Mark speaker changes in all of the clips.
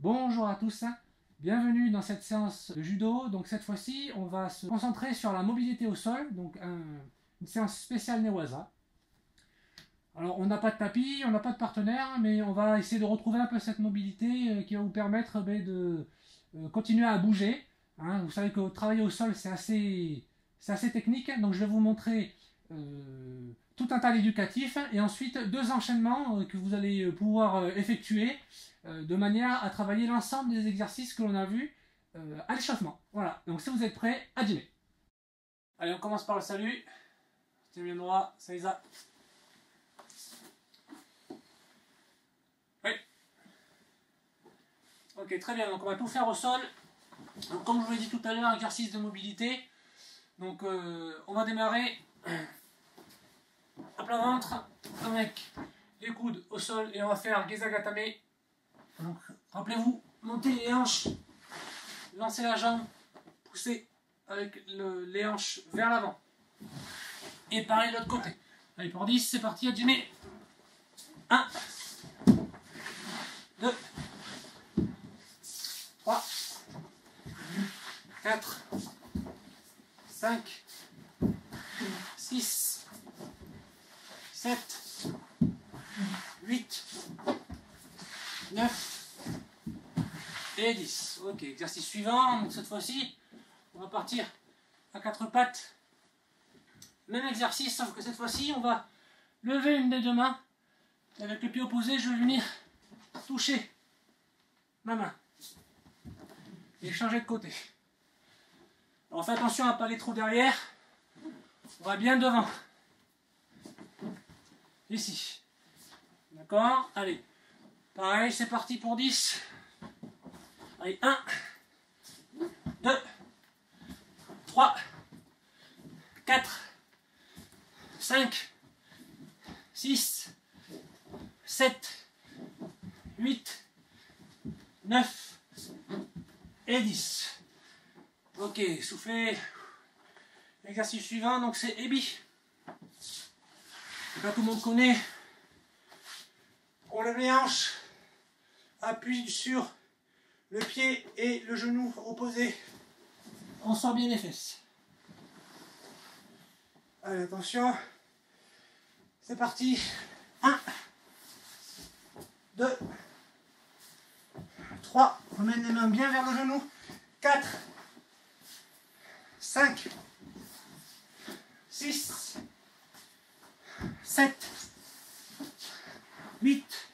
Speaker 1: Bonjour à tous, bienvenue dans cette séance de judo. Donc cette fois-ci, on va se concentrer sur la mobilité au sol, donc une séance spéciale Newaza. Alors on n'a pas de tapis, on n'a pas de partenaire, mais on va essayer de retrouver un peu cette mobilité qui va vous permettre de continuer à bouger. Vous savez que travailler au sol c'est assez technique, donc je vais vous montrer tout un tas d'éducatifs et ensuite deux enchaînements que vous allez pouvoir effectuer de manière à travailler l'ensemble des exercices que l'on a vus à l'échauffement. Voilà, donc si vous êtes prêts, à dîner. Allez, on commence par le salut. Tiens bien droit, Saïza. Oui. Ok, très bien, donc on va tout faire au sol. Donc, comme je vous l'ai dit tout à l'heure, exercice de mobilité. Donc on va démarrer à plat ventre avec les coudes au sol et on va faire Gezagatame. Donc rappelez-vous, montez les hanches, lancez la jambe, poussez avec les hanches vers l'avant. Et pareil de l'autre côté. Allez pour 10, c'est parti, à dîner. 1, 2, 3, 4, 5, 6, 7, 8, 9 et 10. Ok, exercice suivant. Donc cette fois-ci, on va partir à quatre pattes. Même exercice, sauf que cette fois-ci, on va lever une des deux mains. Et avec le pied opposé, je vais venir toucher ma main. Et changer de côté. Alors faites attention à ne pas aller trop derrière. On va bien devant. Ici. D'accord? Allez. Pareil, c'est parti pour 10. Allez, 1, 2, 3, 4, 5, 6, 7, 8, 9 et 10. Ok, soufflez. Exercice suivant, donc c'est Ebi. Là, tout le monde connaît. On lève les hanches, appuie sur le pied et le genou opposé. On sort bien les fesses. Allez, attention. C'est parti. 1, 2, 3. On ramène les mains bien vers le genou. 4, 5, 6, 7, 8,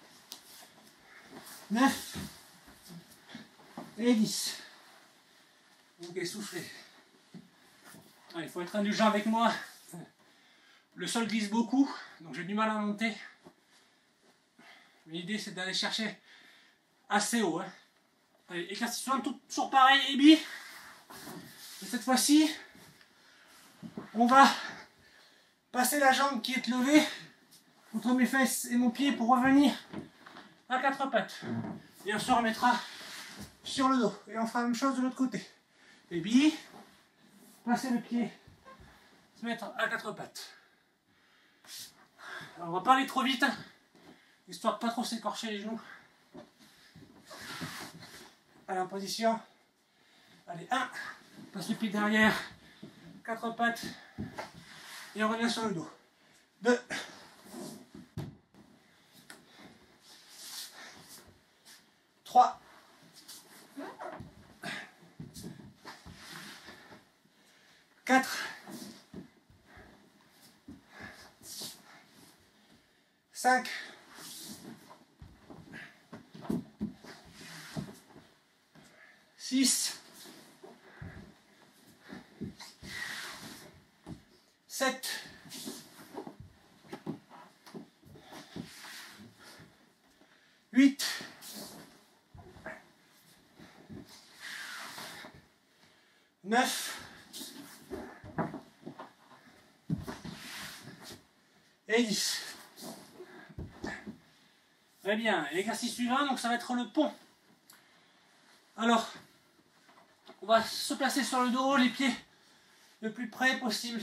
Speaker 1: 9 et 10. Ok, soufflez. Allez, il faut être indulgent avec moi. Le sol glisse beaucoup, donc j'ai du mal à monter. L'idée c'est d'aller chercher assez haut. Allez, exercice suivant, toujours pareil, Ebi. Et cette fois-ci, on va passer la jambe qui est levée entre mes fesses et mon pied pour revenir à quatre pattes. Et on se remettra sur le dos. Et on fera la même chose de l'autre côté. Ebi, passer le pied, se mettre à quatre pattes. Alors on va pas aller trop vite, histoire de pas trop s'écorcher les genoux. Allez, en position. Allez, 1, passe le pied derrière, quatre pattes, et on revient sur le dos. 2, 3, 4, 5, 6, 7, 8, 9 et 10. Très bien, l'exercice suivant, donc ça va être le pont. Alors, on va se placer sur le dos, les pieds le plus près possible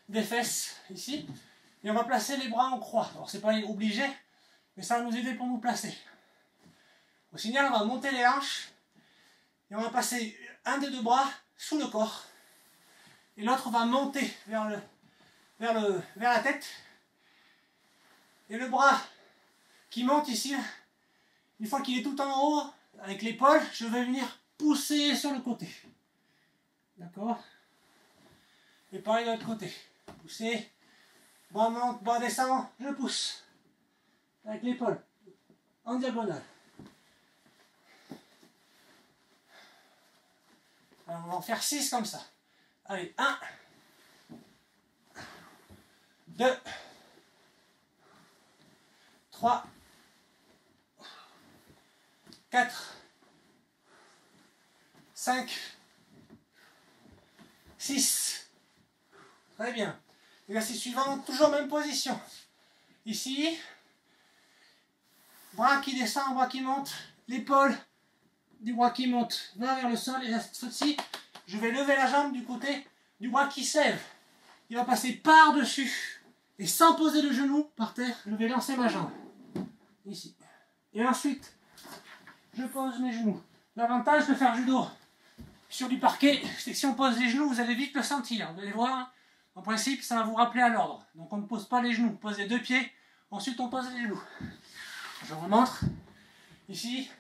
Speaker 1: des fesses, ici. Et on va placer les bras en croix. Alors c'est pas obligé, mais ça va nous aider pour nous placer. Au signal, on va monter les hanches et on va passer un des deux bras sous le corps et l'autre va monter vers la tête. Et le bras qui monte ici, une fois qu'il est tout en haut, avec l'épaule, je vais venir pousser sur le côté. D'accord? Et pareil de l'autre côté. Pousser, bras monte, bras descend, je pousse. Avec l'épaule, en diagonale. Alors on va en faire 6 comme ça. Allez, 1, 2, 3, 4, 5, 6. Très bien. Exercice suivant, toujours même position. Ici, bras qui descend, bras qui monte, l'épaule du bras qui monte va vers le sol. Et là, cette fois-ci, je vais lever la jambe du côté du bras qui s'élève. Il va passer par-dessus. Et sans poser le genou par terre, je vais lancer ma jambe. Ici. Et ensuite, je pose mes genoux. L'avantage de faire judo sur du parquet, c'est que si on pose les genoux, vous allez vite le sentir. Vous allez voir, en principe, ça va vous rappeler à l'ordre. Donc on ne pose pas les genoux, on pose les deux pieds, ensuite on pose les genoux. Je vous montre. Ici,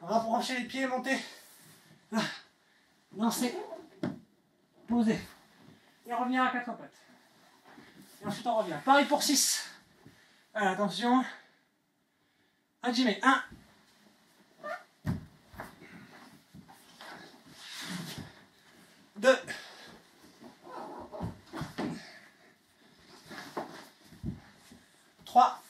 Speaker 1: on va rapprocher les pieds, monter. Là, lancer, poser. Et revenir à 4 pattes. Et ensuite on revient. Pareil pour 6. Allez, attention. Hajime. 1. 2. 3.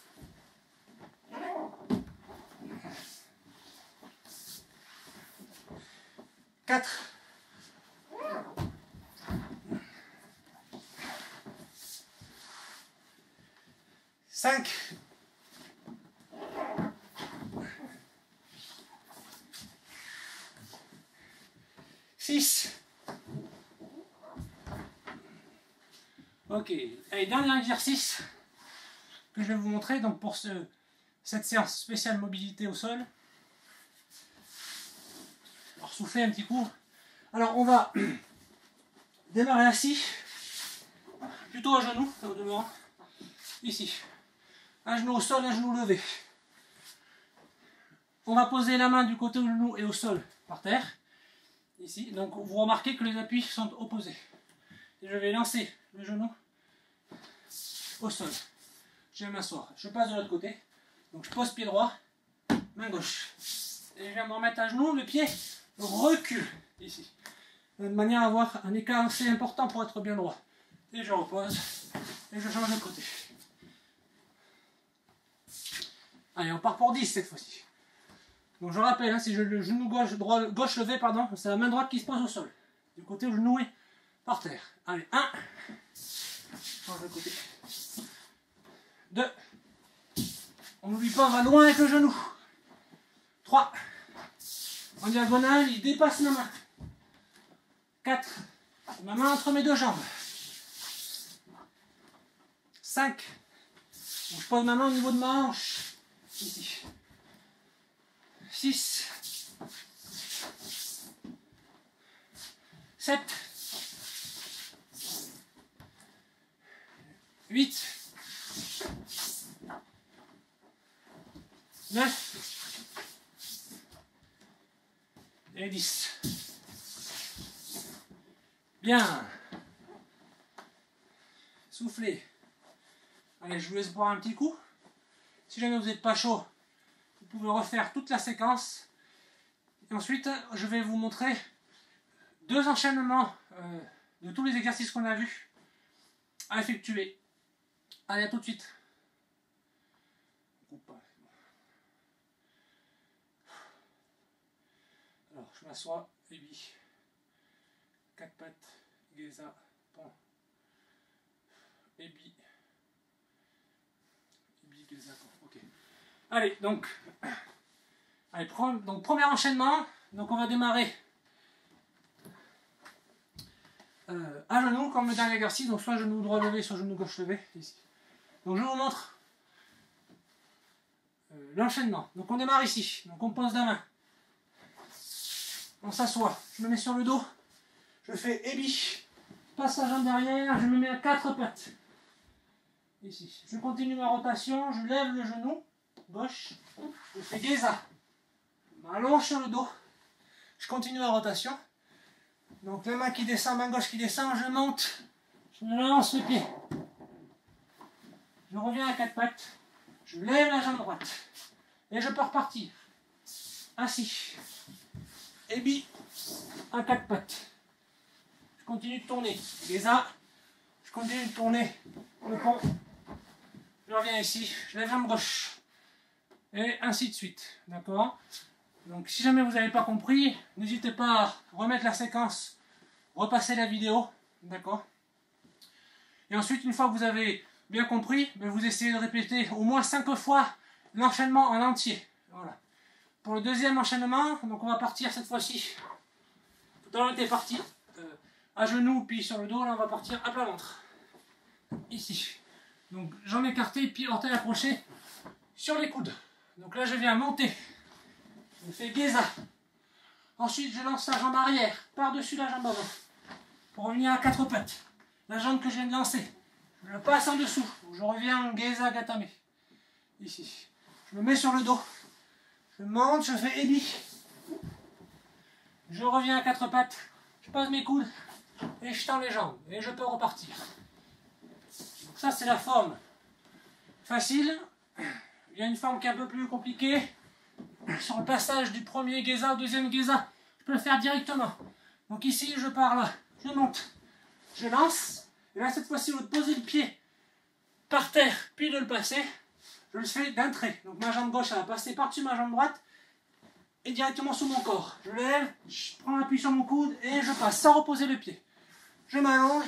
Speaker 1: 4. 5. 6. Ok, allez, dernier exercice que je vais vous montrer donc pour cette séance spéciale mobilité au sol. Alors soufflez un petit coup. Alors on va démarrer assis, plutôt à genoux, au demeurant, ici. Un genou au sol, un genou levé. On va poser la main du côté du genou et au sol, par terre. Ici, donc vous remarquez que les appuis sont opposés. Et je vais lancer le genou au sol. Je vais m'asseoir. Je passe de l'autre côté. Donc je pose pied droit, main gauche. Et je viens me remettre à genoux, le pied recule ici. De manière à avoir un écart assez important pour être bien droit. Et je repose. Et je change de côté. Allez, on part pour 10 cette fois-ci. Donc je rappelle, hein, si le genou gauche levé, pardon, c'est la main droite qui se pose au sol. Du côté où le genou est par terre. Allez, 1. Change de côté. 2. On n'oublie pas, on va loin avec le genou. 3. En diagonale, il dépasse ma main. 4. Ma main entre mes deux jambes. 5. Donc je pose ma main au niveau de ma hanche. Ici. 6. 7. 8. 9. Et 10. Bien. Soufflez. Allez, je vous laisse boire un petit coup. Si jamais vous n'êtes pas chaud, vous pouvez refaire toute la séquence. Et ensuite, je vais vous montrer 2 enchaînements de tous les exercices qu'on a vus à effectuer. Allez, à tout de suite. Alors, je m'assois, Ebi. 4 pattes, Geza, pont. Ebi. Ebi, Geza, pont. Ok. Allez, donc, premier enchaînement. Donc, on va démarrer à genoux, comme le dernier exercice. Donc, soit genou droit levé, soit genou gauche levé. Ici. Donc, je vous montre l'enchaînement. Donc on démarre ici. Donc on pose la main. On s'assoit. Je me mets sur le dos. Je fais ébi. Je passe la jambe derrière. Je me mets à 4 pattes. Ici. Je continue ma rotation. Je lève le genou gauche. Je fais Geza. Je m'allonge sur le dos. Je continue ma rotation. Donc la main qui descend, main gauche qui descend. Je monte. Je me lance le pied. Je reviens à 4 pattes. Je lève la jambe droite. Et je peux repartir. Assis. Ébi. À 4 pattes. Je continue de tourner. Geza. Je continue de tourner le pont. Je reviens ici. Je lève la jambe gauche. Et ainsi de suite. D'accord? Donc si jamais vous n'avez pas compris, n'hésitez pas à remettre la séquence, repasser la vidéo. D'accord? Et ensuite, une fois que vous avez bien compris, vous essayez de répéter au moins 5 fois l'enchaînement en entier. Voilà. Pour le deuxième enchaînement, donc on va partir cette fois-ci. Tout à l'heure on était parti à genoux puis sur le dos, là on va partir à plat ventre. Ici. Donc jambes écartées, pieds orteils accrochés sur les coudes. Donc là je viens monter. Je fais Geza. Ensuite je lance la jambe arrière par-dessus la jambe avant. Pour revenir à 4 pattes. La jambe que je viens de lancer. Je la passe en dessous. Je reviens en Geza Gatame. Ici. Je me mets sur le dos. Je monte, je fais ébi. Je reviens à 4 pattes. Je pose mes coudes. Et je tends les jambes. Et je peux repartir. Donc ça c'est la forme facile. Il y a une forme qui est un peu plus compliquée. Sur le passage du premier Geza au deuxième Geza, je peux le faire directement. Donc ici je pars là. Je monte. Je lance. Et là cette fois-ci au lieu de poser le pied par terre puis de le passer, je le fais d'un trait. Donc ma jambe gauche elle va passer par-dessus ma jambe droite et directement sous mon corps. Je lève, je prends appui sur mon coude et je passe sans reposer le pied. Je m'allonge,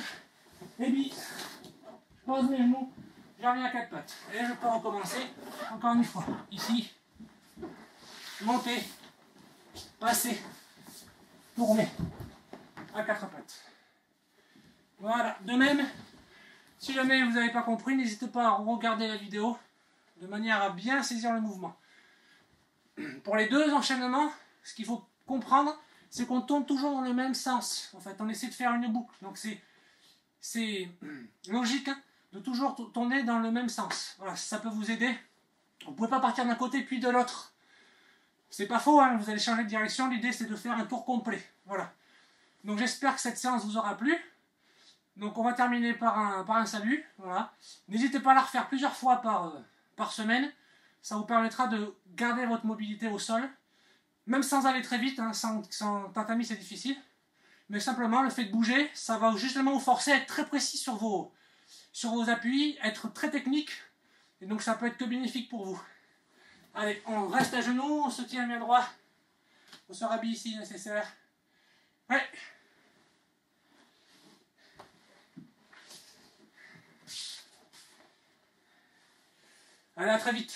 Speaker 1: et puis je pose mes genoux, je reviens à 4 pattes. Et je peux recommencer encore une fois. Ici, monter, passer, tourner à 4 pattes. Voilà, de même, si jamais vous n'avez pas compris, n'hésitez pas à regarder la vidéo de manière à bien saisir le mouvement. Pour les deux enchaînements, ce qu'il faut comprendre, c'est qu'on tourne toujours dans le même sens. En fait, on essaie de faire une boucle. Donc c'est logique hein, de toujours tourner dans le même sens. Voilà, ça peut vous aider. Vous ne pouvez pas partir d'un côté puis de l'autre. C'est pas faux, hein, vous allez changer de direction. L'idée, c'est de faire un tour complet. Voilà. Donc j'espère que cette séance vous aura plu. Donc on va terminer par un salut. Voilà. N'hésitez pas à la refaire plusieurs fois par semaine. Ça vous permettra de garder votre mobilité au sol. Même sans aller très vite, hein, sans tatami c'est difficile. Mais simplement le fait de bouger, ça va justement vous forcer à être très précis sur vos appuis, être très technique. Et donc ça peut être que bénéfique pour vous. Allez, on reste à genoux, on se tient bien droit. On se rhabille ici nécessaire. Ouais. Allez, à très vite.